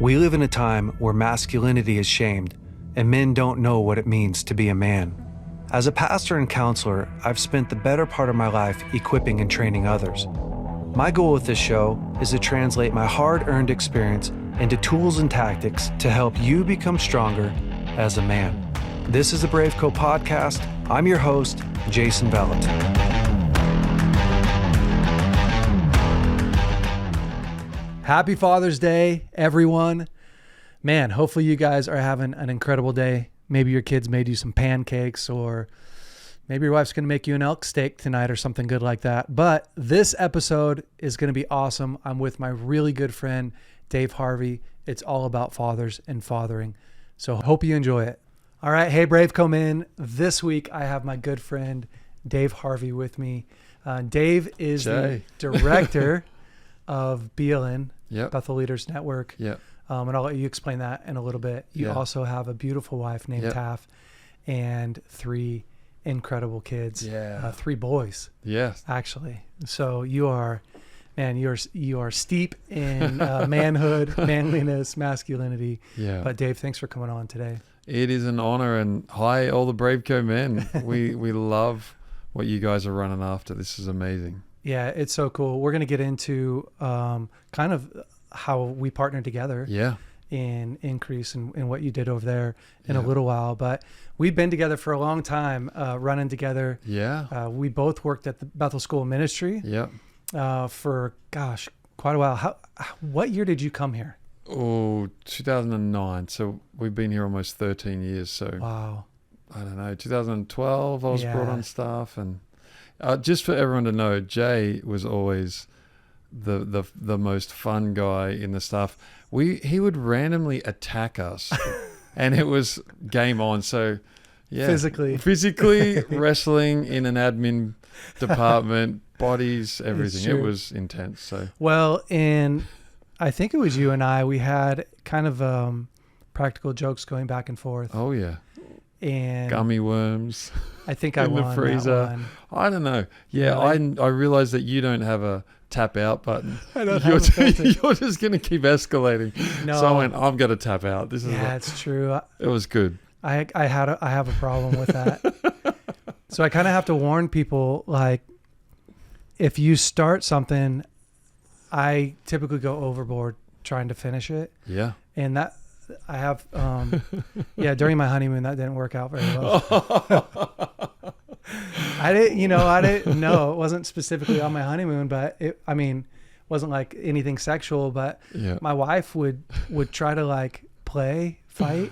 We live in a time where masculinity is shamed, and men don't know what it means to be a man. As a pastor and counselor, I've spent the better part of my life equipping and training others. My goal with this show is to translate my hard-earned experience into tools and tactics to help you become stronger as a man. This is the BraveCo podcast. I'm your host, Jason Bellet. Happy Father's Day, everyone. Man, hopefully you guys are having an incredible day. Maybe your kids made you some pancakes, or maybe your wife's going to make you an elk steak tonight or something good like that. But this episode is going to be awesome. I'm with my really good friend, Dave Harvey. It's all about fathers and fathering. So hope you enjoy it. All right. Hey, BraveCo men. This week I have my good friend, Dave Harvey, with me. Dave is the director of BLN, Bethel Leaders Network. Yep. And I'll let you explain that in a little bit. You also have a beautiful wife named Taff and 3 incredible kids. 3 boys. Yes. Actually. So you are steep in manhood, manliness, masculinity. Yeah. But Dave, thanks for coming on today. It is an honor, and hi, all the BraveCo men. We love what you guys are running after. This is amazing. Yeah, it's so cool. We're going to get into kind of how we partnered together in increase in what you did over there in a little while. But we've been together for a long time, running together. Yeah. We both worked at the Bethel School of Ministry for, quite a while. What year did you come here? Oh, 2009. So we've been here almost 13 years. So wow. I don't know, 2012 I was brought on staff, and just for everyone to know, Jay was always the most fun guy in the staff. He would randomly attack us, and it was game on. So, physically wrestling in an admin department, bodies, everything. It was intense. So and I think it was you and I. We had kind of practical jokes going back and forth. Oh yeah. And gummy worms. I think I in won the freezer. That one. I don't know. Yeah, really? I realized that you don't have a tap out button. You're just going to keep escalating. No. So I went, I'm going to tap out. This is it's true. It was good. I have a problem with that. So I kind of have to warn people, like, if you start something, I typically go overboard trying to finish it. Yeah. And that I have, during my honeymoon, that didn't work out very well. I didn't know. It wasn't specifically on my honeymoon, but wasn't like anything sexual, but my wife would try to like fight.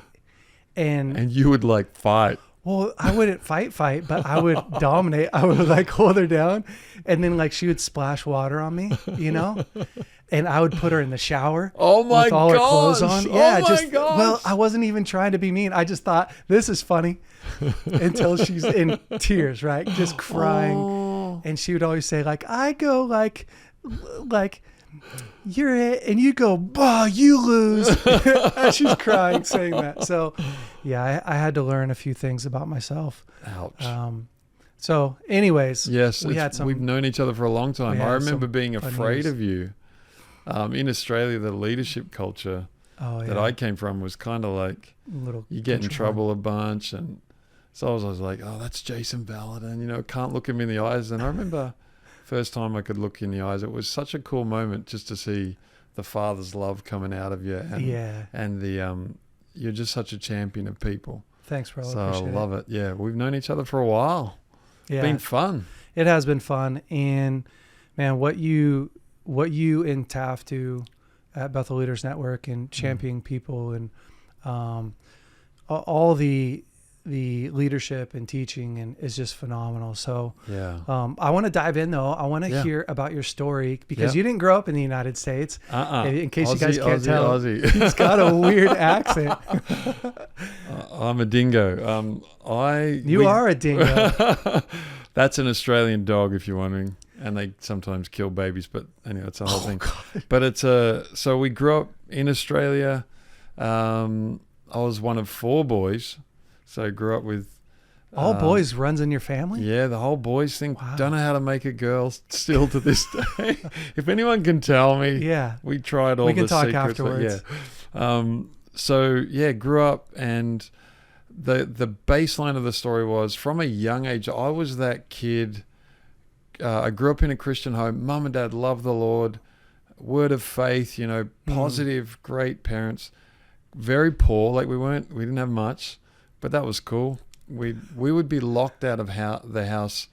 And you would like fight. Well, I wouldn't fight, but I would dominate. I would like hold her down, and then like she would splash water on me, and I would put her in the shower. Oh my with all her clothes on. Yeah, gosh. Well, I wasn't even trying to be mean. I just thought this is funny until she's in tears, right? Just crying. Oh. And she would always say like, I go like you're it, and you go, bah, you lose. As she's crying, saying that. So I had to learn a few things about myself. Ouch. So anyways, yes, we've known each other for a long time. I remember being afraid of you. In Australia, the leadership culture that I came from was kind of like you get in trouble a bunch, and so I was like, oh, that's Jason Ballard, and can't look him in the eyes. And I remember first time I could look in the eyes, it was such a cool moment just to see the Father's love coming out of you, and the you're just such a champion of people. Thanks, bro. So I love it. Yeah, we've known each other for a while. It's been fun. It has been fun, and man, what you and Taff do at Bethel Leaders Network and championing people and all the leadership and teaching and is just phenomenal. So I want to dive in though. I want to hear about your story because you didn't grow up in the United States. In case you guys can't tell, he's got a weird accent. I'm a dingo. You are a dingo. That's an Australian dog, if you're wondering. And they sometimes kill babies, but anyway, it's a whole thing. God. But so we grew up in Australia. I was one of 4 boys. So I grew up with all boys runs in your family. Yeah, the whole boys thing. Wow. Don't know how to make a girl still to this day. If anyone can tell me, we tried all. We can talk afterwards. So yeah, grew up, and the baseline of the story was, from a young age, I was that kid. I grew up in a Christian home. Mum and dad loved the Lord, word of faith, positive, great parents. Very poor, like we didn't have much, but that was cool. We would be locked out of the house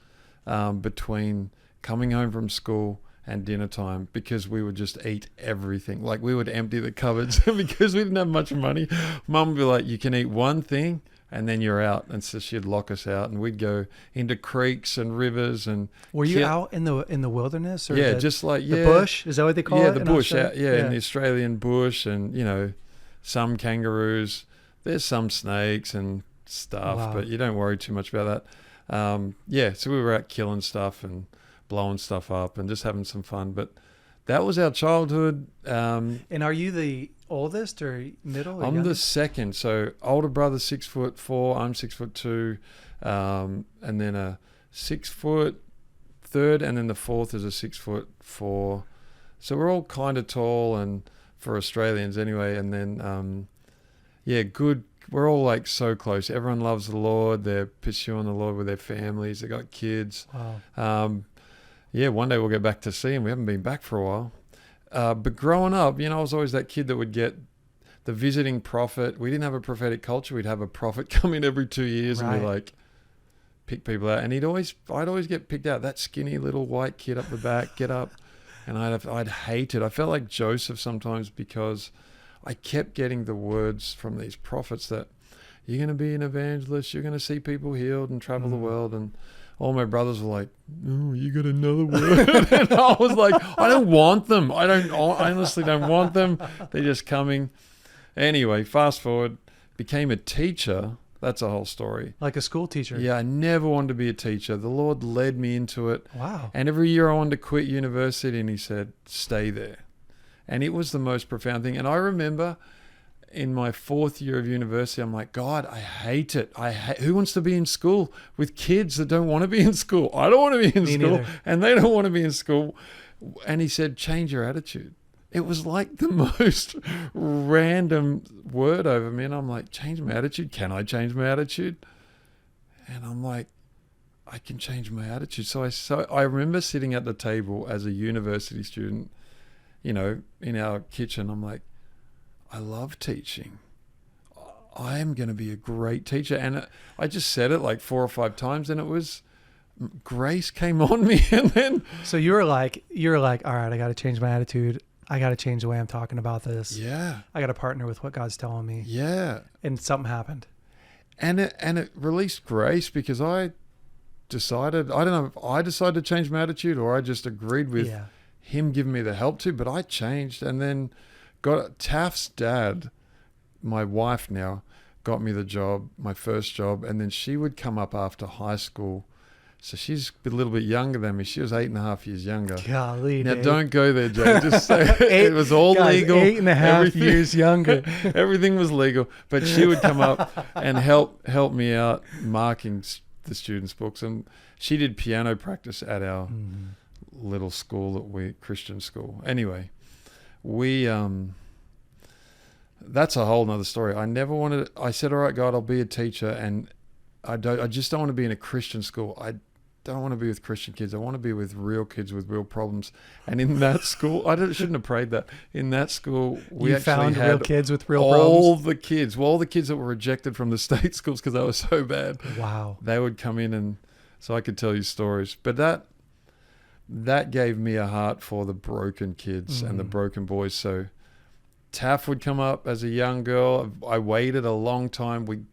between coming home from school and dinner time, because we would just eat everything. Like, we would empty the cupboards because we didn't have much money. Mum would be like, you can eat one thing and then you're out. And so she'd lock us out, and we'd go into creeks and rivers. And were you out in the wilderness? Or yeah, just like the bush? Is that what they call it? Yeah, the bush. In the Australian bush, and some kangaroos. There's some snakes and stuff, but you don't worry too much about that. So we were out killing stuff and blowing stuff up and just having some fun. But that was our childhood. And are you the oldest or middle? Or I'm youngest? the second. So older brother 6'4", I'm 6'2", and then a 6 foot third, and then the fourth is a 6'4". So we're all kind of tall, and for Australians anyway. And then good. We're all like so close. Everyone loves the Lord. They're pursuing the Lord with their families. They got kids. Wow. One day we'll get back to see them. We haven't been back for a while. But growing up, I was always that kid that would get the visiting prophet. We didn't have a prophetic culture. We'd have a prophet come in every 2 years, and we like pick people out. And I'd always get picked out. That skinny little white kid up the back, get up. And I'd hate it. I felt like Joseph sometimes, because I kept getting the words from these prophets that you're going to be an evangelist, you're going to see people healed and travel the world. And all my brothers were like, "Oh, you got another word?" And I was like, "I don't want them. I honestly don't want them. They're just coming." Anyway, fast forward, became a teacher. That's a whole story. Like a school teacher? Yeah, I never wanted to be a teacher. The Lord led me into it. Wow. And every year I wanted to quit university, and he said, "Stay there." And it was the most profound thing. And I remember in my 4th year of university, I'm like, God, I hate it. Who wants to be in school with kids that don't want to be in school? I don't want to be in school. Neither. And they don't want to be in school. And he said, change your attitude. It was like the most random word over me. And I'm like, change my attitude? Can I change my attitude? And I'm like, I can change my attitude. So I remember sitting at the table as a university student, in our kitchen. I'm like, I love teaching. I am going to be a great teacher. And I just said it like 4 or 5 times, and it was, grace came on me. And then, so you were like, all right, I got to change my attitude. I got to change the way I'm talking about this. Yeah. I got to partner with what God's telling me. Yeah. And something happened. And it released grace, because I decided, I don't know if I decided to change my attitude or I just agreed with him giving me the help to, but I changed. And then Taff's dad, my wife now, got me the job, my first job. And then she would come up after high school. So she's a little bit younger than me. She was 8.5 years younger. Golly, now, Dave. Don't go there, Jay. Just say it was all legal. 8.5 years younger. Everything was legal. But she would come up and help me out marking the students' books. And she did piano practice at our little school, Christian school. Anyway, that's a whole nother story. I said, all right, God, I'll be a teacher. And I just don't want to be in a Christian school. I don't want to be with Christian kids. I want to be with real kids with real problems. And in that school, shouldn't have prayed that. In that school, we actually found had real kids with real all problems. all the kids that were rejected from the state schools because they were so bad. Wow. They would come in, and so I could tell you stories. But that gave me a heart for the broken kids and the broken boys. So Taff would come up as a young girl. I waited a long time. We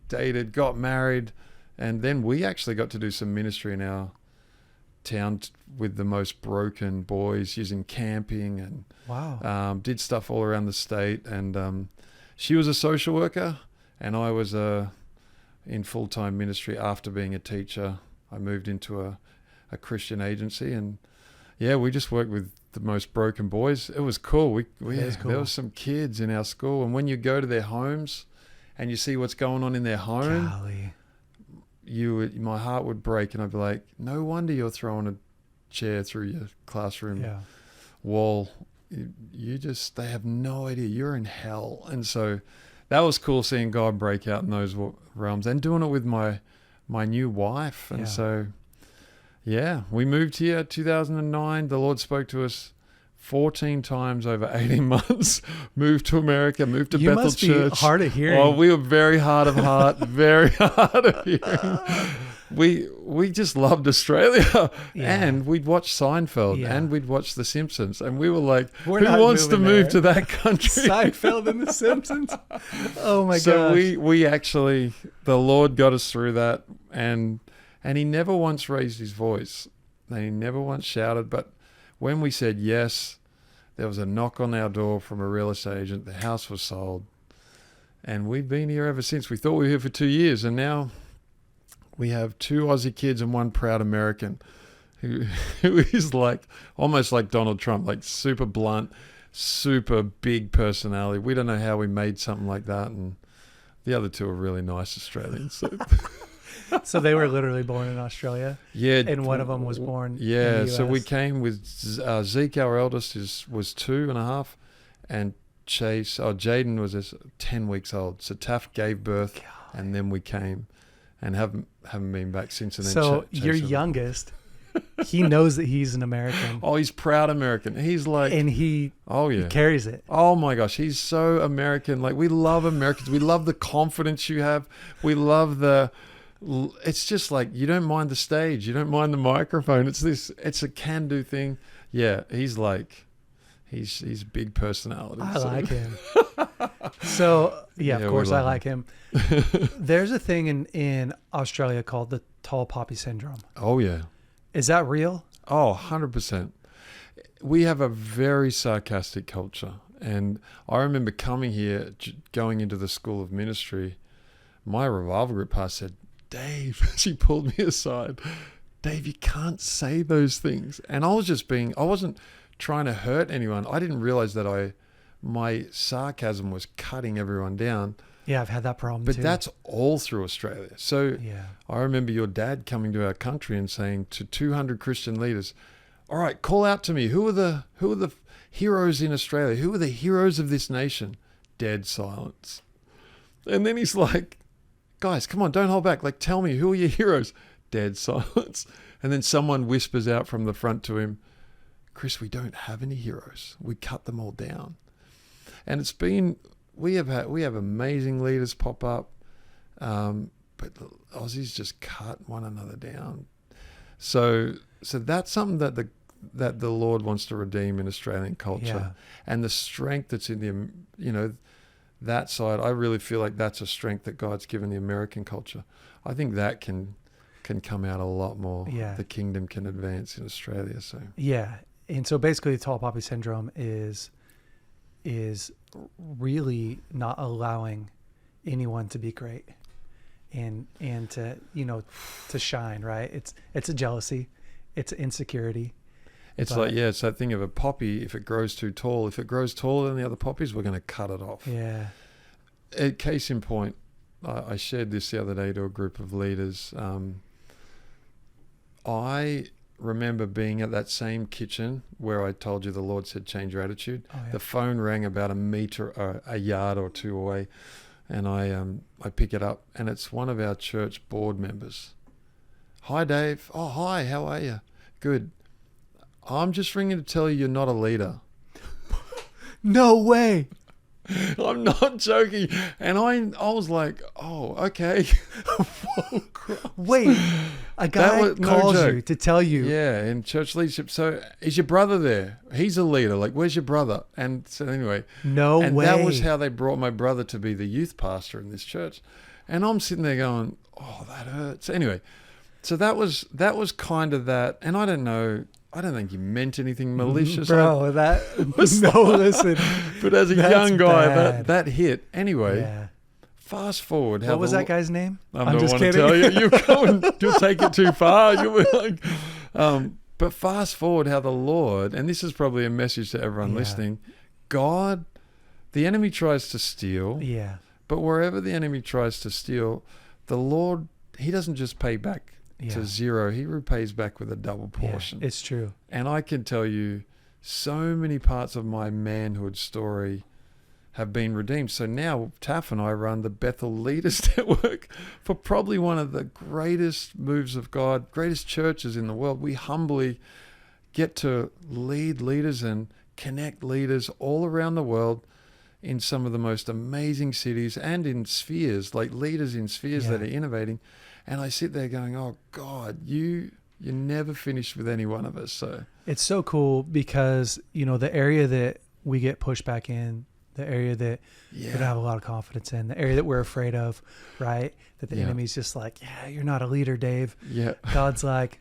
dated, got married, and then we actually got to do some ministry in our town with the most broken boys, using camping, and did stuff all around the state. And she was a social worker, and I was in full-time ministry. After being a teacher, I moved into a Christian agency, and we just worked with the most broken boys. It was cool. There was some kids in our school, and when you go to their homes and you see what's going on in their home, Golly. My heart would break, and I'd be like, no wonder you're throwing a chair through your classroom wall they have no idea. You're in hell. And so that was cool seeing God break out in those realms and doing it with my new wife. And so, we moved here 2009. The Lord spoke to us 14 times over 18 months, moved to America, moved to Bethel Church. You must be hard of hearing. Oh, we were very hard of heart, very hard of hearing. We just loved Australia, and we'd watch Seinfeld, and we'd watch The Simpsons, and we were like, who wants to move to that country? Seinfeld and The Simpsons. Oh my gosh. So we actually, the Lord got us through that, and he never once raised his voice, and he never once shouted, but when we said yes, there was a knock on our door from a real estate agent. The house was sold, and we've been here ever since. We thought we were here for 2 years, and now we have 2 Aussie kids and 1 proud American who is like almost like Donald Trump, like super blunt, super big personality. We don't know how we made something like that, and the other 2 are really nice Australians. So they were literally born in Australia? Yeah. And one of them was born in the US. So we came with Zeke, our eldest, was 2.5, and Chase, Jaden was 10 weeks old. So Taff gave birth, and then we came, and haven't been back since. And then so your youngest, he knows that he's an American. Oh, he's proud American. He's like, and he carries it. Oh my gosh, he's so American. Like, we love Americans. We love the confidence you have. We love it's just like, you don't mind the stage, you don't mind the microphone. It's a can-do thing. Yeah, he's a big personality. I like him. So of course I like him. There's a thing in Australia called the tall poppy syndrome. Oh yeah. Is that real? Oh, 100%. We have a very sarcastic culture. And I remember coming here, going into the school of ministry, my revival group pastor said, Dave, she pulled me aside. Dave, you can't say those things. And I wasn't trying to hurt anyone. I didn't realize that my sarcasm was cutting everyone down. Yeah, I've had that problem too. But that's all through Australia. So I remember your dad coming to our country and saying to 200 Christian leaders, all right, call out to me. Who are the heroes in Australia? Who are the heroes of this nation? Dead silence. And then he's like, guys, come on, don't hold back. Like, tell me, who are your heroes? Dead silence. And then someone whispers out from the front to him, Chris, we don't have any heroes. We cut them all down. And we have amazing leaders pop up, but the Aussies just cut one another down. So that's something that the Lord wants to redeem in Australian culture, and the strength that's in that side. I really feel like that's a strength that God's given the American culture. I think that can come out a lot more. Yeah. The kingdom can advance in Australia. So and so basically, the tall poppy syndrome is really not allowing anyone to be great and to to shine, right? It's a jealousy, it's insecurity. It's it's that thing of a poppy. If it grows too tall, if it grows taller than the other poppies, we're going to cut it off. Yeah. Case in point, I shared this the other day to a group of leaders. I remember being at that same kitchen where I told you the Lord said, change your attitude. Oh, yeah. The phone rang about a meter or a yard or 2 away, and I pick it up, and it's one of our church board members. Hi, Dave. Oh, hi. How are you? Good. I'm just ringing to tell you you're not a leader. No way. I'm not joking. And I was like, oh, okay. Wait, a guy calls you to tell you. Yeah, in church leadership. So is your brother there? He's a leader. Like, where's your brother? And so anyway. No way. And that was how they brought my brother to be the youth pastor in this church. And I'm sitting there going, oh, that hurts. Anyway, so that was kind of that. And I don't know. I don't think he meant anything malicious. Bro, listen. But as a young guy, that hit. Anyway, fast forward. What was that guy's name? I'm just kidding. To tell you. You'll take it too far. You'll be like, but fast forward how the Lord, and this is probably a message to everyone listening, God, the enemy tries to steal. Yeah. But wherever the enemy tries to steal, the Lord, he doesn't just pay back to zero. He repays back with a double portion. Yeah, it's true. And I can tell you, so many parts of my manhood story have been redeemed. So now Taff and I run the Bethel Leaders Network for probably one of the greatest moves of God, greatest churches in the world. We humbly get to lead leaders and connect leaders all around the world in some of the most amazing cities and in spheres, like leaders in spheres that are innovating. And I sit there going, oh God, you're never finished with any one of us. So it's so cool because, you know, the area that we get pushed back in, the area that we don't have a lot of confidence in, the area that we're afraid of, right? That the enemy's just like, you're not a leader, Dave. Yeah. God's like,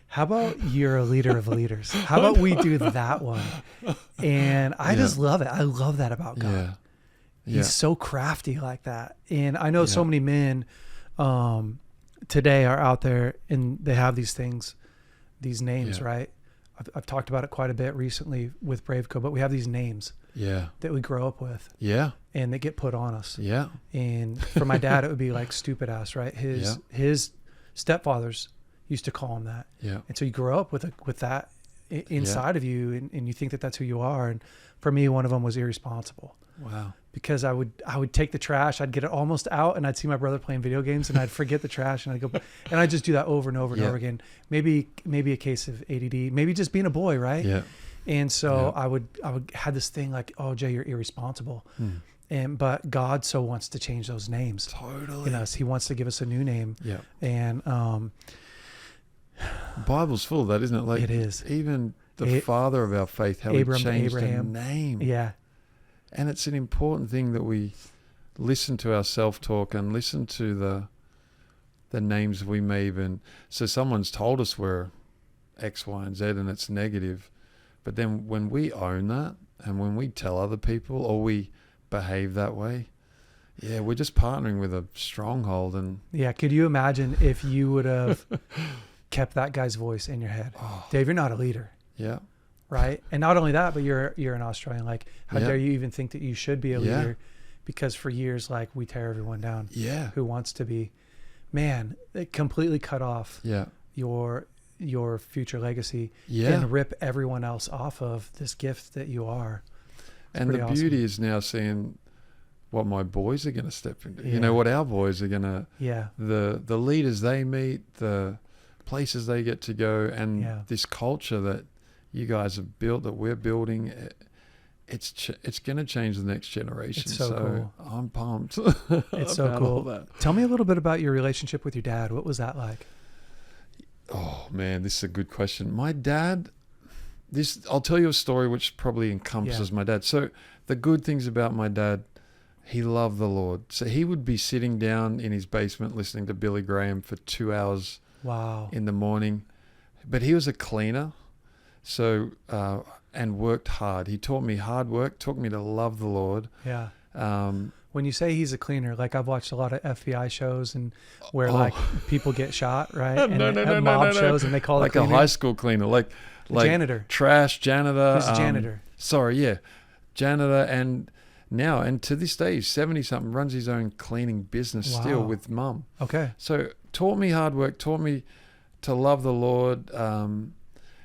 how about you're a leader of leaders? How about we do that one? And I just love it. I love that about God. He's so crafty like that. And I know so many men today are out there and they have these things, these names, right? I've talked about it quite a bit recently with BraveCo, but we have these names that we grow up with. Yeah. And they get put on us. Yeah. And for my dad, it would be like stupid ass, right? His stepfathers used to call him that. Yeah. And so you grow up with that inside of you and you think that that's who you are. And for me, one of them was irresponsible. Wow. Because I would take the trash, I'd get it almost out and I'd see my brother playing video games and I'd forget the trash and I'd go, and I'd just do that over and over and over again. Maybe a case of ADD, maybe just being a boy. Right. Yeah. And so I would have this thing like, oh, Jay, you're irresponsible. But God so wants to change those names in us. He wants to give us a new name. Yeah. And, Bible's full of that, isn't it? Like it is. Even the father of our faith, how he changed a name. Yeah. And it's an important thing that we listen to our self-talk and listen to the names we may even... So someone's told us we're X, Y, and Z and it's negative. But then when we own that and when we tell other people or we behave that way, we're just partnering with a stronghold. And could you imagine if you would have kept that guy's voice in your head? Oh. Dave, you're not a leader. Yeah. Right. And not only that, but you're an Australian. Like, how dare you even think that you should be a leader? Because for years, like, we tear everyone down. Yeah. Who wants to be, man, it completely cut off your future legacy and rip everyone else off of this gift that you are. It's and the awesome. Beauty is now seeing what my boys are going to step into. You know, what our boys are going to, the leaders they meet, the places they get to go, and this culture that you guys have built, that we're building, it's going to change the next generation. It's so cool. I'm pumped. It's so cool. Tell me a little bit about your relationship with your dad. What was that like? Oh man, this is a good question. My dad, I'll tell you a story which probably encompasses my dad. So the good things about my dad, he loved the Lord. So he would be sitting down in his basement listening to Billy Graham for 2 hours in the morning. But he was a cleaner. So, and worked hard. He taught me hard work, taught me to love the Lord. Yeah. When you say he's a cleaner, like I've watched a lot of FBI shows and where like people get shot, right? And mob shows and they call it like a high school cleaner, like janitor, trash janitor. Who's a janitor? Janitor. And to this day, he's 70 something, runs his own cleaning business still with mum. Okay. So taught me hard work, taught me to love the Lord.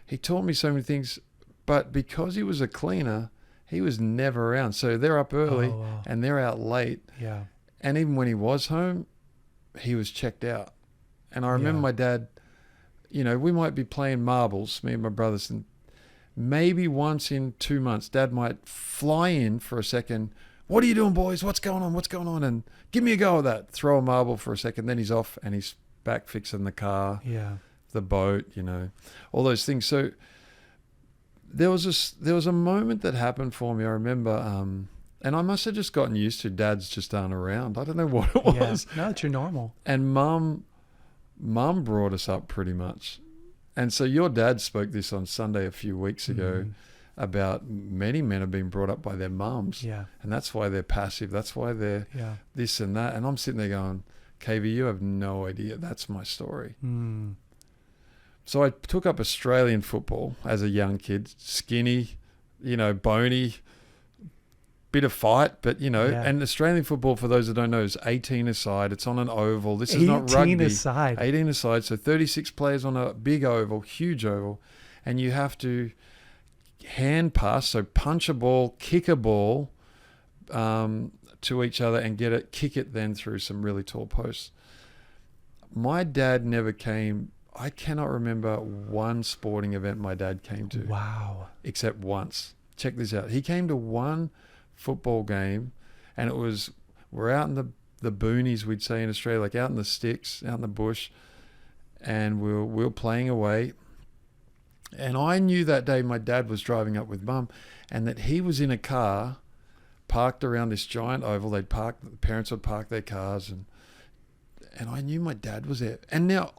He taught me so many things, but because he was a cleaner, he was never around. So they're up early and they're out late. Yeah. And even when he was home, he was checked out. And I remember my dad, you know, we might be playing marbles, me and my brothers, and maybe once in 2 months, Dad might fly in for a second. What are you doing, boys? What's going on? And give me a go of that. Throw a marble for a second. Then he's off and he's back fixing the car. Yeah. The boat, you know, all those things. So there was a moment that happened for me. I remember, and I must have just gotten used to Dads just aren't around. I don't know what it was. No, it's your normal. And mum brought us up pretty much. And so your dad spoke this on Sunday a few weeks ago about many men have been brought up by their mums. Yeah. And that's why they're passive. That's why they're this and that. And I'm sitting there going, KV, you have no idea. That's my story. So I took up Australian football as a young kid, skinny, you know, bony, bit of fight, but, you know, and Australian football, for those that don't know, is 18 aside. It's on an oval. This is not rugby. 18 aside. 18 aside. So 36 players on a big oval, huge oval, and you have to hand pass, so punch a ball, kick a ball to each other and kick it then through some really tall posts. My dad never came. I cannot remember one sporting event my dad came to. Wow. Except once. Check this out. He came to one football game, and we're out in the boonies, we'd say in Australia, like out in the sticks, out in the bush, and we were playing away. And I knew that day my dad was driving up with Mum, and that he was in a car parked around this giant oval. The parents would park their cars, and I knew my dad was there. And now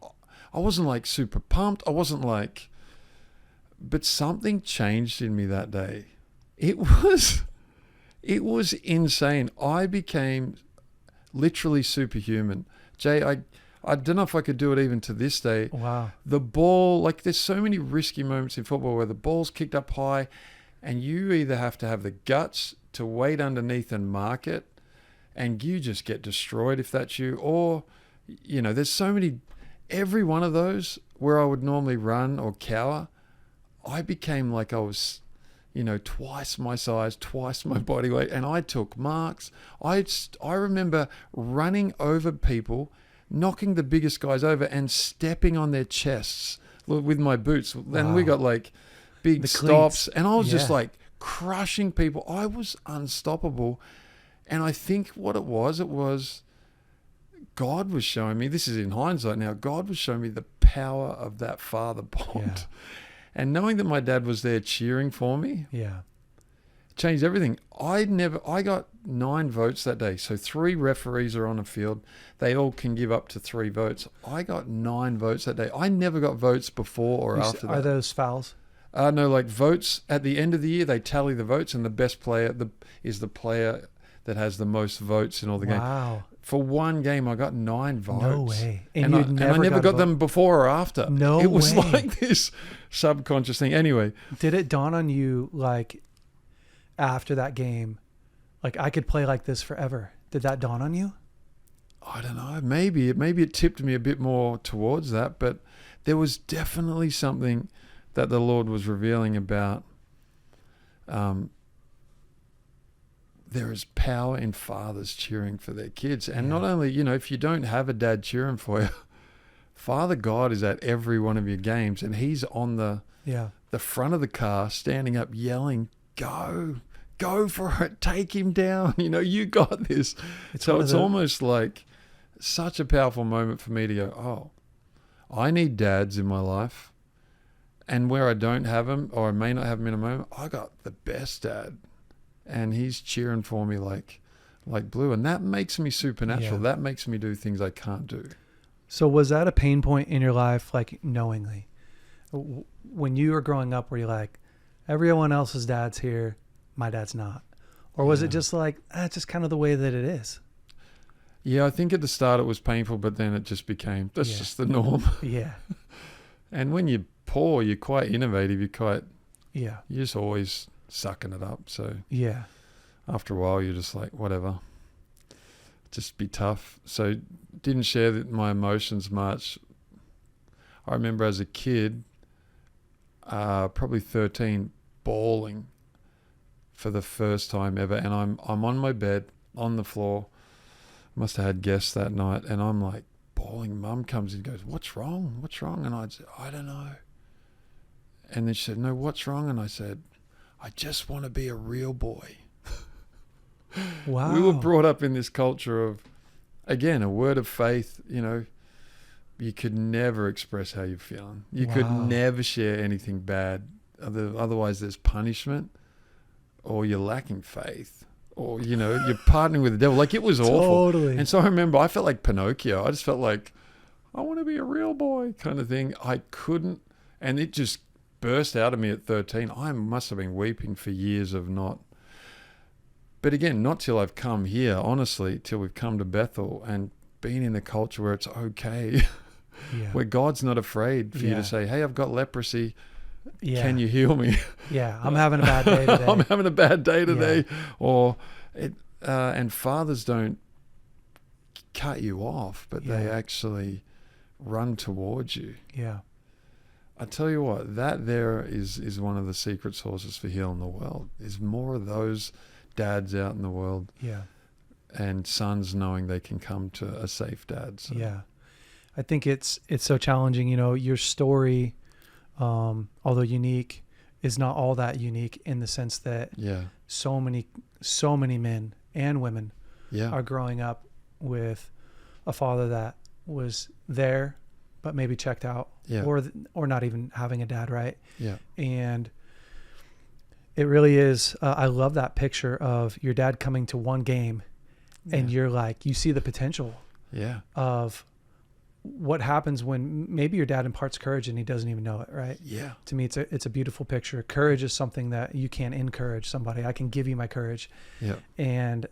I wasn't like super pumped. I wasn't like, but something changed in me that day. It was insane. I became literally superhuman. Jay, I don't know if I could do it even to this day. Wow. The ball, like there's so many risky moments in football where the ball's kicked up high and you either have to have the guts to wait underneath and mark it, and you just get destroyed if that's you, or, there's so many, every one of those where I would normally run or cower, I became like I was, twice my size, twice my body weight, and I took marks. I remember running over people, knocking the biggest guys over and stepping on their chests with my boots. Then we got like big stops, and I was just like crushing people. I was unstoppable. And I think what it was God was showing me, this is in hindsight now, God was showing me the power of that father bond. Yeah. And knowing that my dad was there cheering for me, changed everything. I got 9 votes that day. So 3 referees are on a field. They all can give up to 3 votes. I got 9 votes that day. I never got votes before or after that. Are those fouls? No, like votes at the end of the year, they tally the votes, and the best player is the player that has the most votes in all the games. Wow. For one game, I got 9 votes. No way. And I never got them before or after. No way. It was like this subconscious thing. Anyway. Did it dawn on you, like, after that game, like, I could play like this forever? Did that dawn on you? I don't know. Maybe it tipped me a bit more towards that, but there was definitely something that the Lord was revealing about there is power in fathers cheering for their kids. And not only, if you don't have a dad cheering for you, Father God is at every one of your games, and he's on the front of the car standing up yelling, go for it, take him down, you got this. It's almost like such a powerful moment for me to go, oh, I need dads in my life. And where I don't have him, or I may not have him in a moment, I got the best dad. And he's cheering for me like blue. And that makes me supernatural. Yeah. That makes me do things I can't do. So was that a pain point in your life, like knowingly? When you were growing up, were you like, everyone else's dad's here, my dad's not? Or was it just like, that's just kind of the way that it is? Yeah, I think at the start it was painful, but then it just became, that's just the norm. Yeah. And when you're poor, you're quite innovative. You're just always sucking it up. So after a while, you're just like, whatever, just be tough. So didn't share my emotions much. I remember as a kid, probably 13, bawling for the first time ever. And I'm on my bed on the floor. Must have had guests that night, and I'm like bawling. Mum comes in and goes, what's wrong? And I said, I don't know. And then she said, no, what's wrong? And I said, I just want to be a real boy. Wow. We were brought up in this culture of, again, a word of faith. You could never express how you're feeling. You could never share anything bad. Otherwise there's punishment, or you're lacking faith, or, you're partnering with the devil. Like, it was awful. Totally. And so I remember I felt like Pinocchio. I just felt like, I want to be a real boy kind of thing. I couldn't, and it just burst out of me at 13. I must have been weeping for years of not. But again, not till I've come here, honestly, till we've come to Bethel and been in a culture where it's okay, where God's not afraid for you to say, hey, I've got leprosy. Yeah. Can you heal me? Yeah, I'm having a bad day today. I'm having a bad day today. Yeah. Or and fathers don't cut you off, but they actually run towards you. Yeah. I tell you what, that there is one of the secret sources for healing the world. Is more of those dads out in the world. Yeah. And sons knowing they can come to a safe dad. So. Yeah. I think it's so challenging. You know, your story, although unique, is not all that unique in the sense that so many men and women are growing up with a father that was there, but maybe checked out, or not even having a dad, right? Yeah. And it really is. I love that picture of your dad coming to one game, and you're like, you see the potential of what happens when maybe your dad imparts courage and he doesn't even know it, right? Yeah. To me, it's a beautiful picture. Courage is something that you can't encourage somebody. I can give you my courage. Yeah. And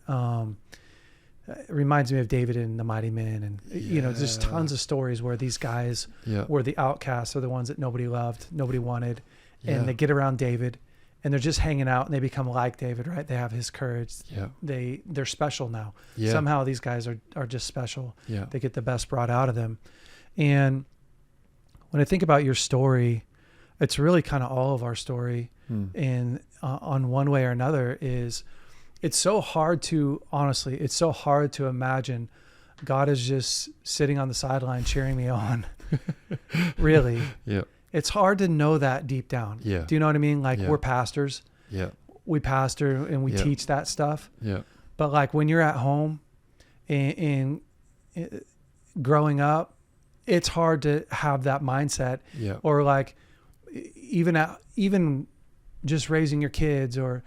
it reminds me of David and the Mighty Men, and you know, there's tons of stories where these guys were the outcasts, or the ones that nobody loved, nobody wanted, and they get around David, and they're just hanging out, and they become like David, right? They have his courage. Yeah. They're special now. Yeah. Somehow these guys are just special. Yeah. They get the best brought out of them. And when I think about your story, it's really kind of all of our story. And on one way or another it's so hard to imagine God is just sitting on the sideline cheering me on. Really. Yeah. It's hard to know that deep down. Yeah. Do you know what I mean? Like we're pastors. Yeah. We pastor and we teach that stuff. Yeah. But like when you're at home and growing up, it's hard to have that mindset. Yeah. Or like even just raising your kids or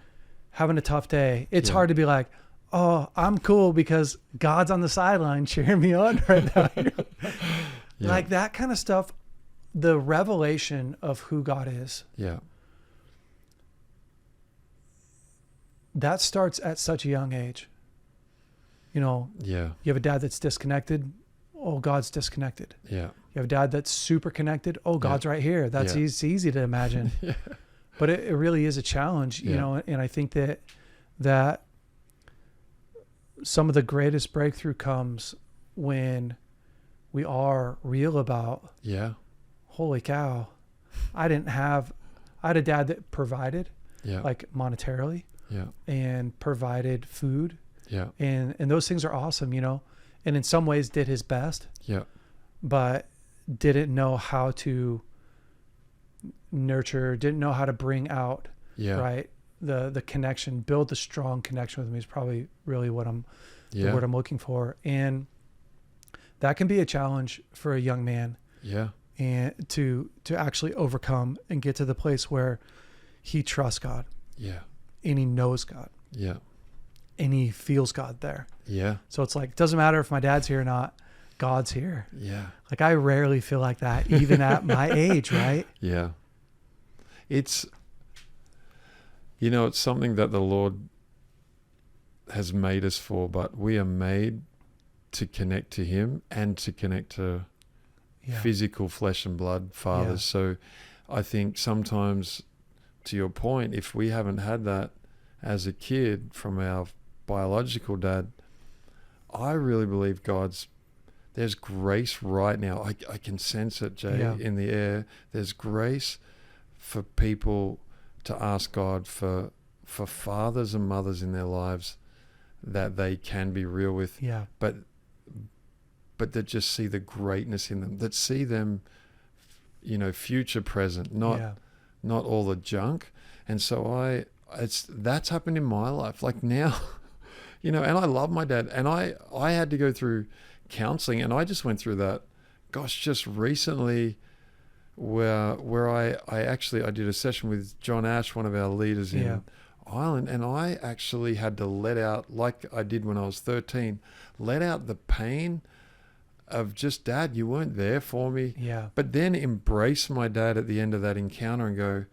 having a tough day. It's hard to be like, oh, I'm cool because God's on the sideline cheering me on right now. Like that kind of stuff. The revelation of who God is. Yeah. That starts at such a young age. You know, you have a dad that's disconnected. Oh, God's disconnected. Yeah. You have a dad that's super connected. Oh, God's right here. That's easy to imagine. But it really is a challenge, you know, and I think that some of the greatest breakthrough comes when we are real about, holy cow, I had a dad that provided, like monetarily, and provided food, and those things are awesome, you know, and in some ways did his best, but didn't know how to nurture, didn't know how to bring out, right, the connection, build the strong connection with me is probably really what the word I'm looking for, and that can be a challenge for a young man. And to actually overcome and get to the place where he trusts God. And he knows God. And he feels God there. So it's like, it doesn't matter if my dad's here or not, God's here. Like I rarely feel like that, even at my age, right? It's, you know, it's something that the Lord has made us for, but we are made to connect to him and to connect to physical flesh and blood fathers. So I think sometimes, to your point, if we haven't had that as a kid from our biological dad, I really believe there's grace right now. I can sense it, Jay, in the air. There's grace for people to ask God for fathers and mothers in their lives that they can be real with. But that just see the greatness in them, that see them, you know, future present, not all the junk. And so that's happened in my life. Like now, you know, and I love my dad, and I had to go through counseling, and I just went through that, just recently, where I did a session with John Ash, one of our leaders in Ireland, and I actually had to let out, like I did when I was 13, let out the pain of just, Dad, you weren't there for me. But then embrace my dad at the end of that encounter and go,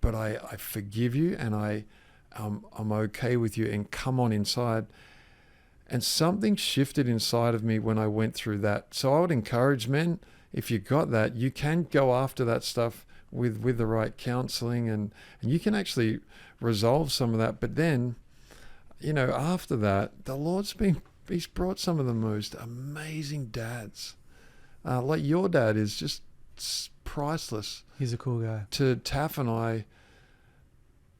but I forgive you, and I'm okay with you, and come on inside. And something shifted inside of me when I went through that. So I would encourage men, if you got that, you can go after that stuff with the right counseling, and you can actually resolve some of that. But then, you know, after that, the Lord's He's brought some of the most amazing dads. Like your dad is just priceless. He's a cool guy. To Taff and I,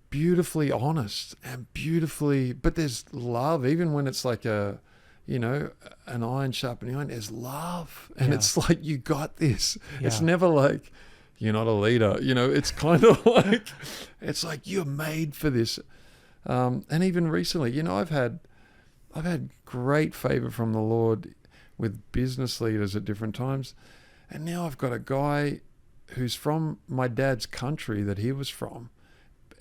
beautifully honest and beautifully, but there's love, even when it's like an iron sharpening iron, there's love. And it's like, you got this. Yeah. It's never like, you're not a leader. It's kind of like, it's like, you're made for this. And even recently, I've had great favor from the Lord with business leaders at different times. And now I've got a guy who's from my dad's country that he was from,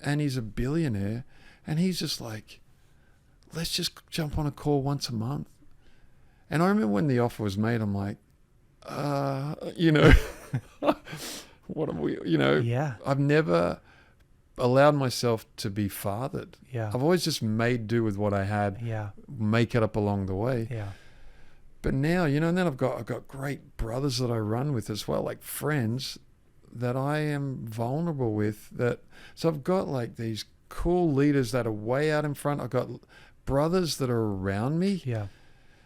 and he's a billionaire, and he's just like, let's just jump on a call once a month. And I remember when the offer was made, I'm like, what are we, I've never allowed myself to be fathered. Yeah. I've always just made do with what I had, make it up along the way. Yeah. But now, and then I've got great brothers that I run with as well, like friends that I am vulnerable with. So I've got like these cool leaders that are way out in front. I've got brothers that are around me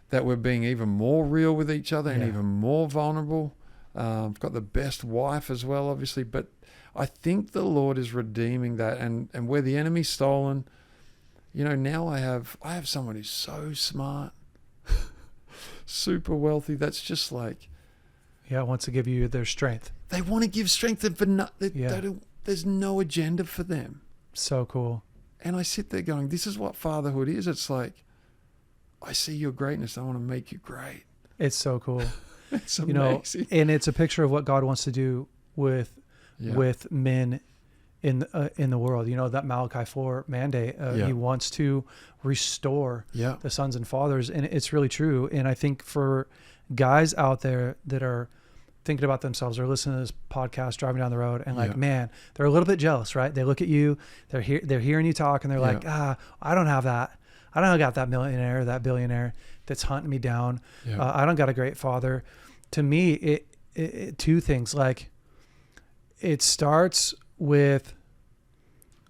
that we're being even more real with each other and even more vulnerable. I've got the best wife as well, obviously, but I think the Lord is redeeming that, and where the enemy's stolen, now I have someone who's so smart, super wealthy, that's just like, wants to give you their strength. They want to give strength, but there's no agenda for them. So cool. And I sit there going, this is what fatherhood is. It's like, I see your greatness. I want to make you great. It's so cool. It's amazing. And it's a picture of what God wants to do with men in the world. That Malachi 4 mandate. He wants to restore the sons and fathers, and it's really true. And I think for guys out there that are thinking about themselves or listening to this podcast driving down the road and like, man, they're a little bit jealous, right? They look at you, they're hearing you talk, and they're like, I don't have that. I don't got that millionaire, that billionaire that's hunting me down. I don't got a great father. To me, it two things. Like, it starts with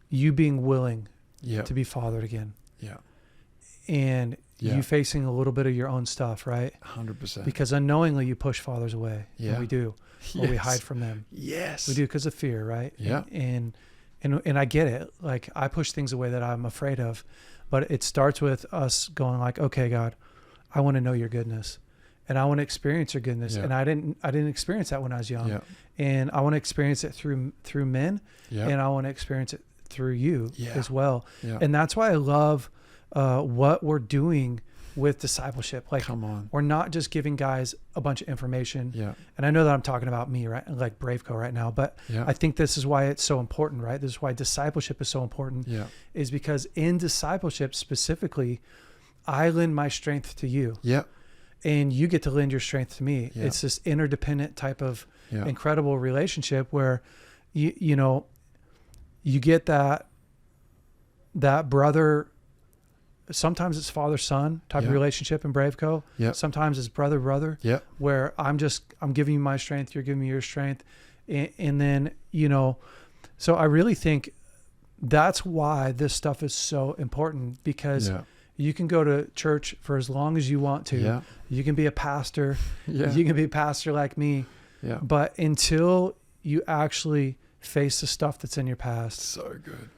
you being willing to be fathered again. Yeah. And you facing a little bit of your own stuff, right? 100%. Because unknowingly you push fathers away. Yeah. And we do. Or we hide from them. Yes. We do because of fear, right? Yeah. And I get it. Like, I push things away that I'm afraid of. But it starts with us going like, okay, God, I want to know your goodness. And I want to experience your goodness. And I didn't experience that when I was young. Yeah. And I want to experience it through men. Yeah. And I want to experience it through you as well. Yeah. And that's why I love what we're doing with discipleship. Like, come on, we're not just giving guys a bunch of information. Yeah. And I know that I'm talking about me, right? Like BraveCo right now, but I think this is why it's so important, right? This is why discipleship is so important. Yeah. Is because in discipleship specifically, I lend my strength to you. Yeah. And you get to lend your strength to me. Yeah. It's this interdependent type of incredible relationship where you get that brother. Sometimes it's father-son type of relationship in BraveCo. Yep. Sometimes it's brother-brother. Yep. Where I'm giving you my strength, you're giving me your strength. And then, so I really think that's why this stuff is so important, because you can go to church for as long as you want to. Yeah. You can be a pastor. Yeah. You can be a pastor like me. Yeah. But until you actually face the stuff that's in your past. So good.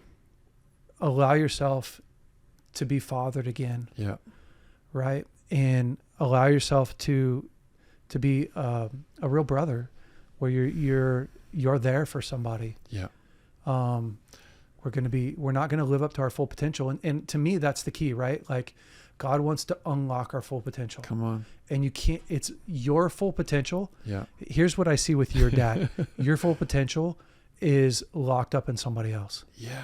Allow yourself to be fathered again. Yeah. Right. And allow yourself to be a real brother where you're there for somebody. Yeah. We're not going to live up to our full potential. And to me, that's the key, right? Like, God wants to unlock our full potential. Come on. And you can't, it's your full potential. Yeah. Here's what I see with your dad. Your full potential is locked up in somebody else. Yeah.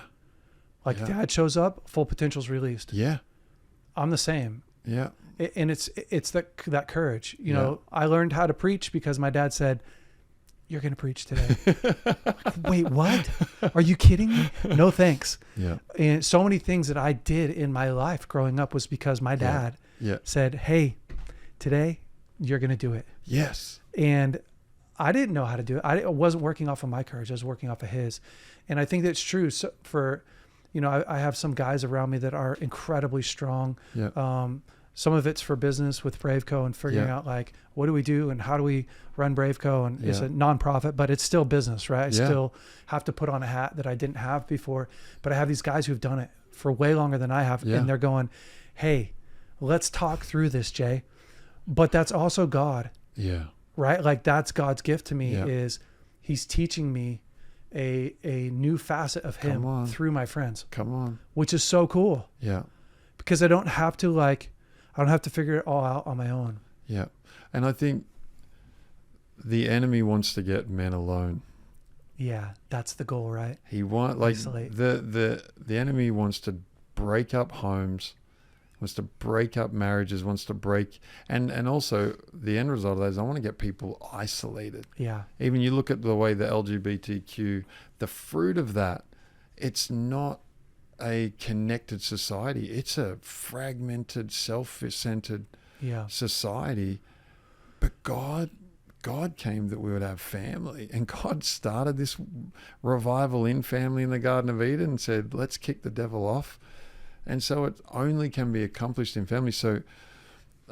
Like, dad shows up, full potential's released. Yeah. I'm the same. Yeah. And it's that courage. You know, I learned how to preach because my dad said, "You're going to preach today." Like, wait, what? Are you kidding me? No, thanks. Yeah. And so many things that I did in my life growing up was because my dad said, "Hey, today you're going to do it." Yes. And I didn't know how to do it. I wasn't working off of my courage. I was working off of his. And I think that's true. So I have some guys around me that are incredibly strong. Yeah. some of it's for business with BraveCo and figuring out like, what do we do and how do we run BraveCo? And it's a nonprofit, but it's still business, right? I still have to put on a hat that I didn't have before, but I have these guys who've done it for way longer than I have. And they're going, hey, let's talk through this, Jay. But that's also God. Yeah. Right? Like that's God's gift to me is he's teaching me a new facet of him through my friends. Come on. Which is so cool. Yeah. Because I don't have to figure it all out on my own. Yeah. And I think the enemy wants to get men alone. Yeah, that's the goal, right? He wants the enemy wants to break up homes, wants to break up marriages, wants to break and also the end result of that is I want to get people isolated. Yeah. Even you look at the way the LGBTQ, the fruit of that, it's not a connected society. It's a fragmented, self-centered society. But God came that we would have family. And God started this revival in family in the Garden of Eden and said, let's kick the devil off. And so it only can be accomplished in family. So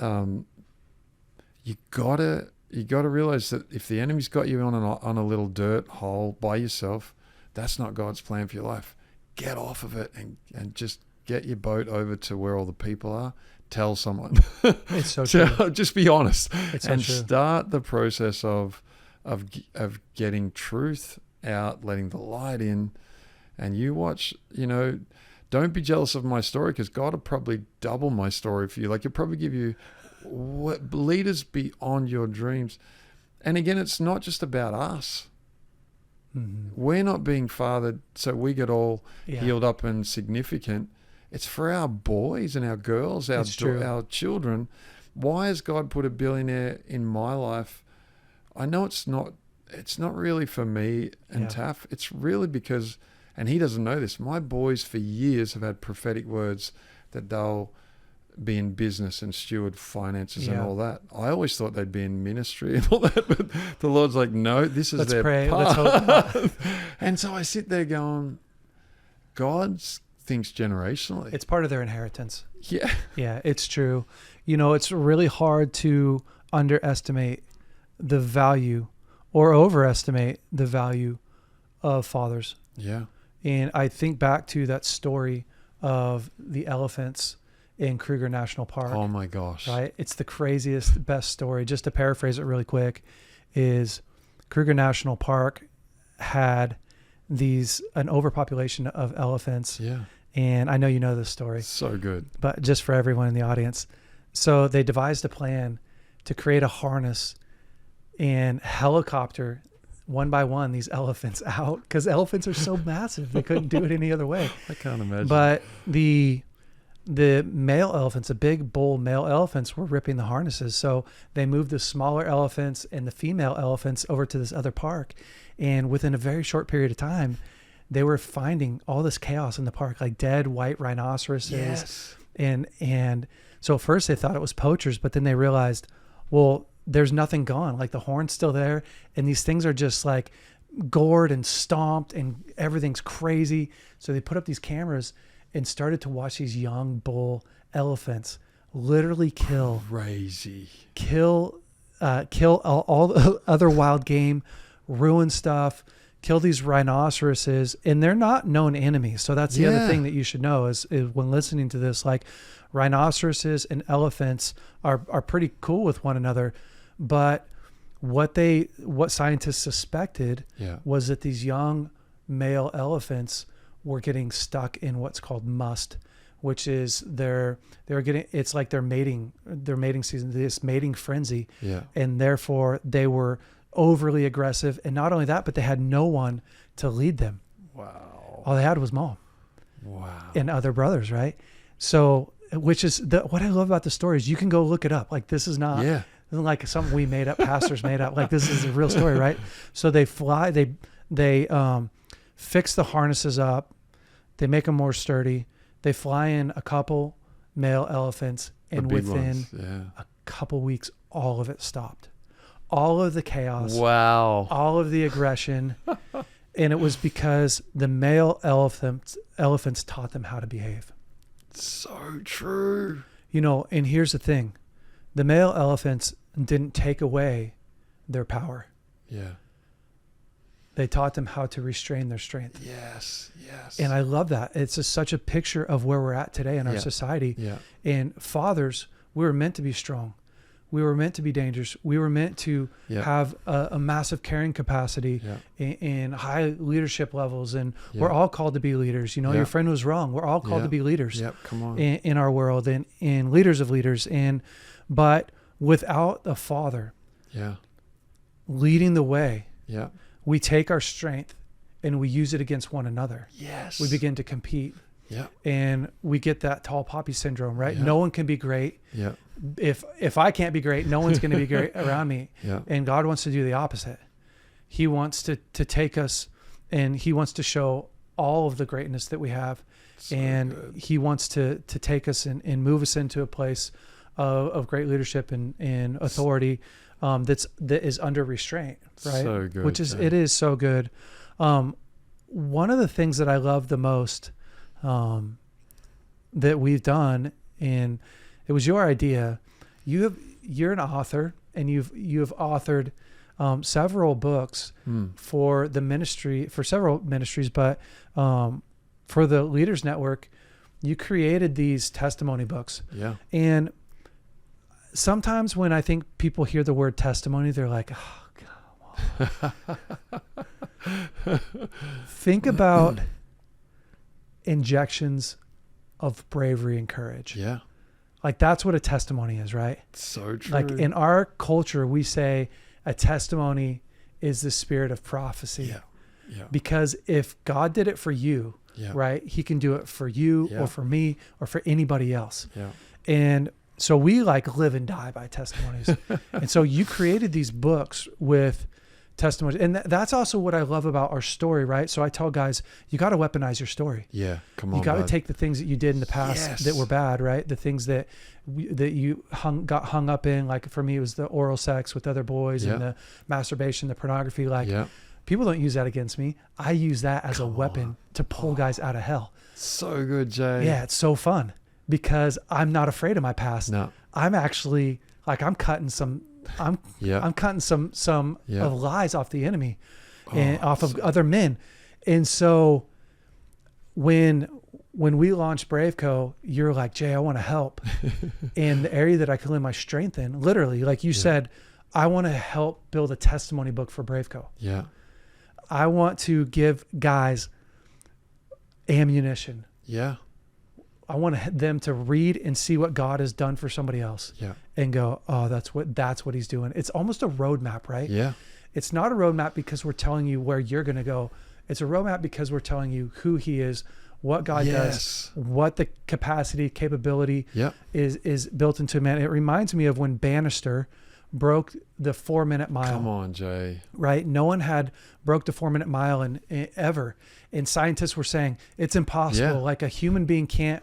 you gotta realize that if the enemy's got you on a little dirt hole by yourself, that's not God's plan for your life. Get off of it and just get your boat over to where all the people are. Tell someone. It's so true. Just be honest. It's so and true. Start the process of getting truth out, letting the light in. And you watch, don't be jealous of my story because God will probably double my story for you. Like he'll probably give you leaders beyond your dreams. And again, it's not just about us. Mm-hmm. We're not being fathered so we get all healed up and significant. It's for our boys and our girls, our children. Why has God put a billionaire in my life? I know it's not really for me and Taff. It's really because, and he doesn't know this, my boys for years have had prophetic words that they'll be in business and steward finances and all that. I always thought they'd be in ministry and all that, but the Lord's like, no, this is their path. Let's hope. And so I sit there going, God thinks generationally. It's part of their inheritance. Yeah. Yeah, it's true. It's really hard to underestimate the value or overestimate the value of fathers. Yeah. And I think back to that story of the elephants in Kruger National Park. Oh my gosh. Right? It's the craziest, best story. Just to paraphrase it really quick, is Kruger National Park had an overpopulation of elephants. Yeah. And I know you know this story. So good. But just for everyone in the audience. So they devised a plan to create a harness and helicopter one by one these elephants out because elephants are so massive. They couldn't do it any other way. I can't imagine. But the male elephants, the big bull male elephants, were ripping the harnesses. So they moved the smaller elephants and the female elephants over to this other park. And within a very short period of time, they were finding all this chaos in the park, like dead white rhinoceroses. Yes. And so at first they thought it was poachers, but then they realized, well, there's nothing gone. Like the horn's still there. And these things are just like gored and stomped and everything's crazy. So they put up these cameras and started to watch these young bull elephants literally kill all the other wild game, ruin stuff, kill these rhinoceroses, and they're not known enemies. So that's the other thing that you should know is when listening to this, like rhinoceroses and elephants are pretty cool with one another, but what scientists suspected was that these young male elephants were getting stuck in what's called must, which is it's like their mating season, this mating frenzy. Yeah. And therefore they were overly aggressive. And not only that, but they had no one to lead them. Wow. All they had was mom. Wow. And other brothers. Right. So, which is what I love about the story is you can go look it up. Like this is not like something we made up, pastors made up. Like this is a real story. Right. So they fly, they fix the harnesses up. They make them more sturdy. They fly in a couple male elephants, and within a couple weeks, all of it stopped. All of the chaos. Wow. All of the aggression. And it was because the male elephants taught them how to behave. So true. And here's the thing. The male elephants didn't take away their power. Yeah. They taught them how to restrain their strength. Yes. And I love that. It's such a picture of where we're at today in our society. Yeah. And fathers, we were meant to be strong. We were meant to be dangerous. We were meant to have a massive carrying capacity in high leadership levels. And we're all called to be leaders. Your friend was wrong. We're all called to be leaders Come on. in our world and leaders of leaders. But without a father leading the way, we take our strength and we use it against one another. Yes. We begin to compete. Yeah. And we get that tall poppy syndrome, right? No one can be great. Yeah. If I can't be great, no one's going to be great around me. Yeah. And God wants to do the opposite. He wants to take us, and he wants to show all of the greatness that we have. So and good. He wants to take us and move us into a place of great leadership and authority that is under restraint, right? So good. Which is, it is so good. One of the things that I love the most that we've done, and it was your idea. You're an author, and you've authored several books for the ministry, for several ministries, but for the Leaders Network, you created these testimony books. Yeah. And sometimes when I think people hear the word testimony, they're like, oh, God. Think about injections of bravery and courage. Yeah. Like that's what a testimony is, right? So true. Like in our culture, we say a testimony is the spirit of prophecy. Yeah. Yeah. Because if God did it for you, right, he can do it for you or for me or for anybody else. Yeah. And so we live and die by testimonies. And so you created these books with testimonies. And that's also what I love about our story, right? So I tell guys, you got to weaponize your story. Yeah, come on. You got to take the things that you did in the past that were bad, right? The things that you got hung up in. Like for me, it was the oral sex with other boys and the masturbation, the pornography. People don't use that against me. I use that as a weapon to pull guys out of hell. So good, Jay. Yeah, it's so fun because I'm not afraid of my past. No. I'm actually I'm cutting some of lies off the enemy and off of other men. And so when we launched BraveCo, you're like, Jay, I want to help in the area that I can lend my strength in. Literally, like you said, I want to help build a testimony book for BraveCo. Yeah. I want to give guys ammunition. Yeah. I want them to read and see what God has done for somebody else and go, oh, that's what he's doing. It's almost a roadmap, right? Yeah. It's not a roadmap because we're telling you where you're going to go. It's a roadmap because we're telling you who he is, what God does, what the capacity, capability is built into man. It reminds me of when Bannister broke the 4-minute mile. Come on, Jay. Right? No one had broke the 4-minute mile ever. And scientists were saying it's impossible. Like a human being can't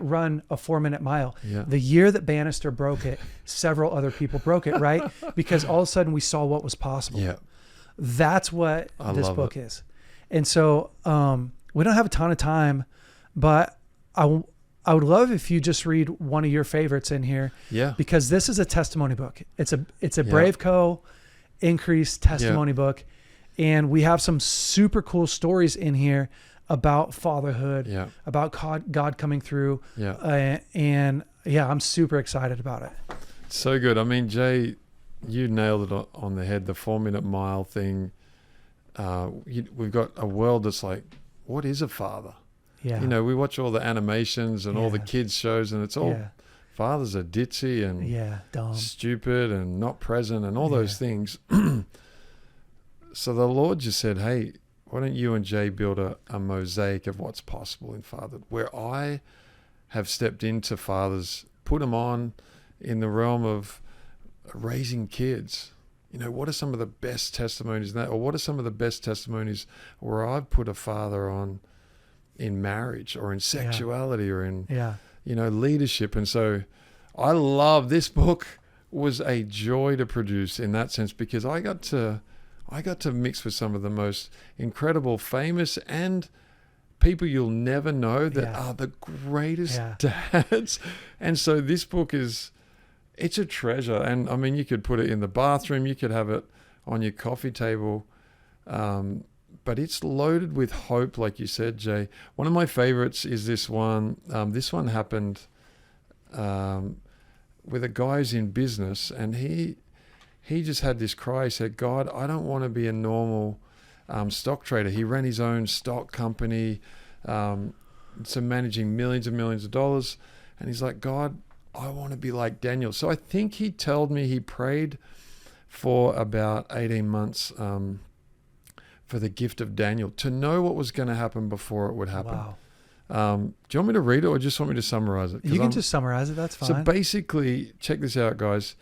run a 4-minute mile. Yeah. The year that Bannister broke it, several other people broke it, right? Because all of a sudden we saw what was possible. Yeah. That's what this book is. And so we don't have a ton of time, but I would love if you just read one of your favorites in here. Yeah. Because this is a testimony book. It's a BraveCo increased testimony book. And we have some super cool stories in here about fatherhood, about God coming through. Yeah. I'm super excited about it. So good. I mean, Jay, you nailed it on the head, the 4-minute mile thing. We've got a world that's like, what is a father? Yeah. We watch all the animations and all the kids shows, and it's all fathers are ditzy and dumb, stupid and not present and all those things. So the Lord just said, hey, why don't you and Jay build a mosaic of what's possible in fatherhood, where I have stepped into fathers, put them on in the realm of raising kids. What are some of the best testimonies in that? Or what are some of the best testimonies where I've put a father on in marriage or in sexuality or in, leadership? And so I love this book. Was a joy to produce in that sense, because I got to mix with some of the most incredible, famous and people you'll never know that are the greatest dads. And so this book it's a treasure. And I mean, you could put it in the bathroom, you could have it on your coffee table. But it's loaded with hope, like you said, Jay. One of my favorites is this one. This one happened with a guy who's in business, and he just had this cry. He said, God, I don't want to be a normal stock trader. He ran his own stock company, so managing millions and millions of dollars. And he's like, God, I want to be like Daniel. So I think he told me he prayed for about 18 months for the gift of Daniel, to know what was going to happen before it would happen. Wow. Do you want me to read it or just want me to summarize it? You can just summarize it. That's fine. So basically, check this out, guys.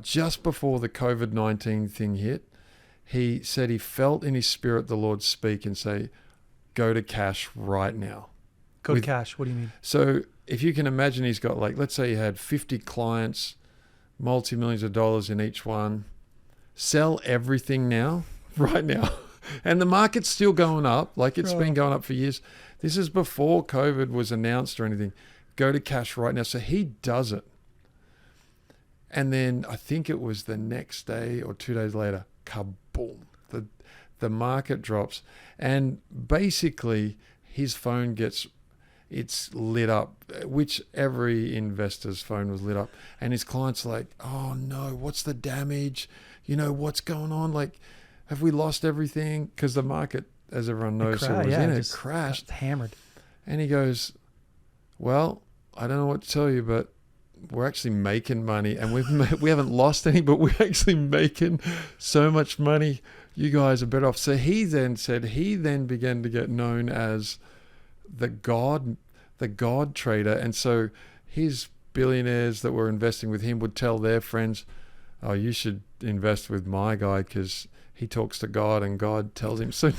Just before the COVID-19 thing hit, he said he felt in his spirit the Lord speak and say, go to cash right now. Go to cash. What do you mean? So if you can imagine, he's got, like, let's say he had 50 clients, multi-millions of dollars in each one. Sell everything now, right now. And the market's still going up, like it's been going up for years. This is before COVID was announced or anything. Go to cash right now. So he does it. And then I think it was the next day or 2 days later, kaboom, the market drops. And basically his phone it's lit up, which every investor's phone was lit up. And his client's like, oh no, what's the damage? You know, what's going on? Like, have we lost everything? Because the market, as everyone knows who was in it, crashed. Hammered. And he goes, well, I don't know what to tell you, but we're actually making money, and we haven't lost any, but we're actually making so much money. You guys are better off. So he then began to get known as the God trader. And so his billionaires that were investing with him would tell their friends, oh, you should invest with my guy because he talks to God and God tells him. So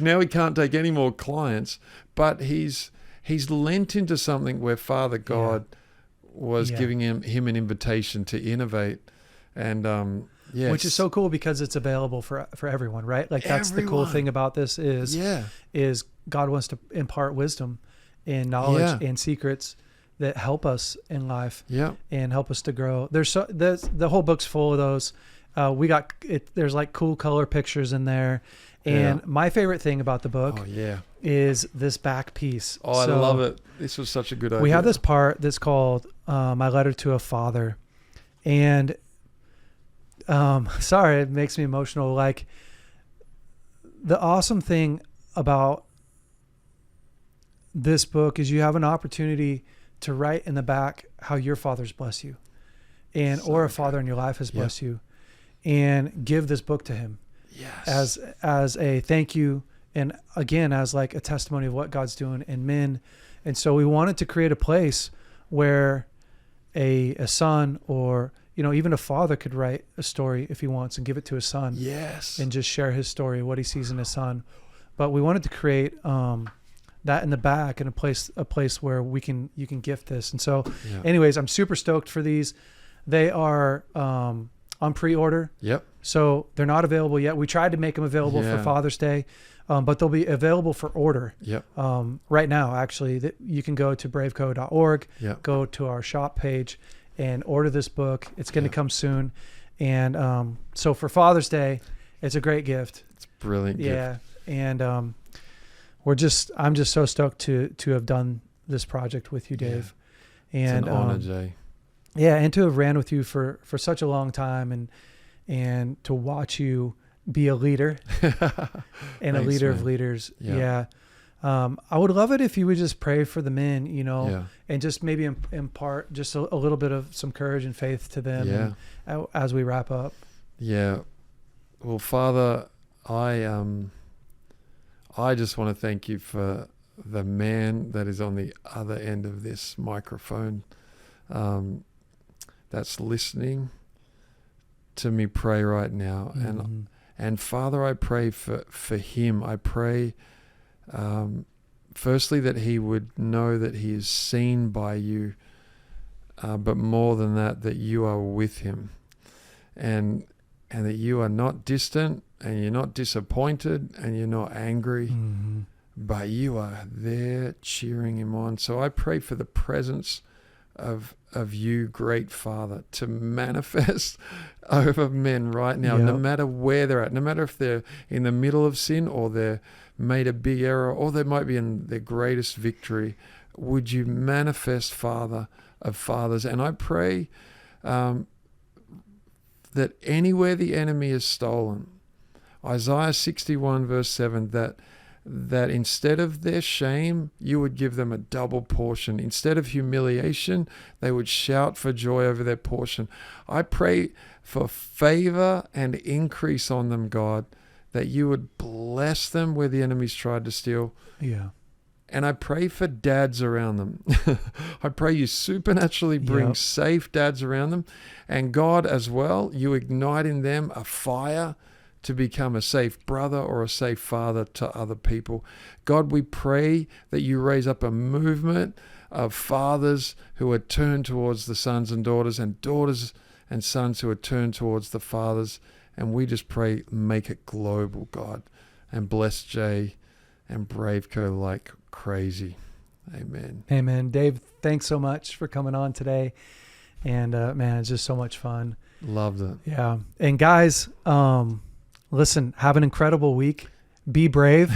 now he can't take any more clients, but he's lent into something where Father God was giving him an invitation to innovate. And which is so cool because it's available for everyone, right? Like that's the cool thing about this is God wants to impart wisdom and knowledge and secrets that help us in life and help us to grow. The whole book's full of those. There's like cool color pictures in there. And my favorite thing about the book is this back piece. Oh, I love it. This was such a good idea. We have this part that's called My Letter to a Father. And sorry, it makes me emotional. Like, the awesome thing about this book is you have an opportunity to write in the back how your father's blessed you, or a father in your life has blessed you, and give this book to him as a thank you, and again as like a testimony of what God's doing in men. And so we wanted to create a place where a son, or even a father, could write a story if he wants and give it to his son, and just share his story, what he sees in his son. But we wanted to create that in the back, and a place where you can gift this. And so anyways, I'm super stoked for these. They are on pre-order. So they're not available yet. We tried to make them available for Father's Day, but they'll be available for order right now. Actually, you can go to BraveCo.org, go to our shop page, and order this book. It's going to come soon. And so for Father's Day, it's a great gift. It's a brilliant gift. And I'm just so stoked to have done this project with you, Dave. And it's an honor, Jay. And to have ran with you for such a long time, and to watch you be a leader and a leader of leaders. I would love it if you would just pray for the men, and just maybe impart just a little bit of some courage and faith to them as we wrap up. Well, Father, I just want to thank you for the man that is on the other end of this microphone, that's listening to me pray right now. And Father, I pray for him. I pray, firstly, that he would know that he is seen by you, but more than that you are with him. And and that you are not distant, and you're not disappointed, and you're not angry, but you are there cheering him on. So I pray for the presence of you, great Father, to manifest over men right now, no matter where they're at, no matter if they're in the middle of sin or they're made a big error or they might be in their greatest victory. Would you manifest, Father of fathers? And I pray that anywhere the enemy is stolen, Isaiah 61 verse 7, that instead of their shame, you would give them a double portion. Instead of humiliation, they would shout for joy over their portion. I pray for favor and increase on them, God, that you would bless them where the enemy's tried to steal. Yeah. And I pray for dads around them. I pray you supernaturally bring safe dads around them. And God as well, you ignite in them a fire to become a safe brother or a safe father to other people. God, we pray that you raise up a movement of fathers who are turned towards the sons and daughters and sons who are turned towards the fathers. And we just pray, make it global, God, and bless Jay and BraveCo like crazy. Amen. Amen. Dave, thanks so much for coming on today. And man, it's just so much fun. Loved it. Yeah. And guys, listen, have an incredible week. Be brave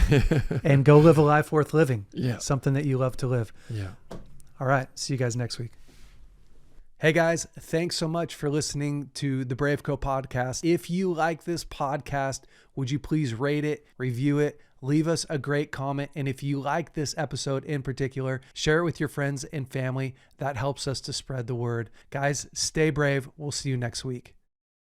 and go live a life worth living. Yeah. Something that you love to live. Yeah. All right. See you guys next week. Hey guys, thanks so much for listening to the BraveCo podcast. If you like this podcast, would you please rate it, review it, leave us a great comment. And if you like this episode in particular, share it with your friends and family. That helps us to spread the word. Guys, stay brave. We'll see you next week.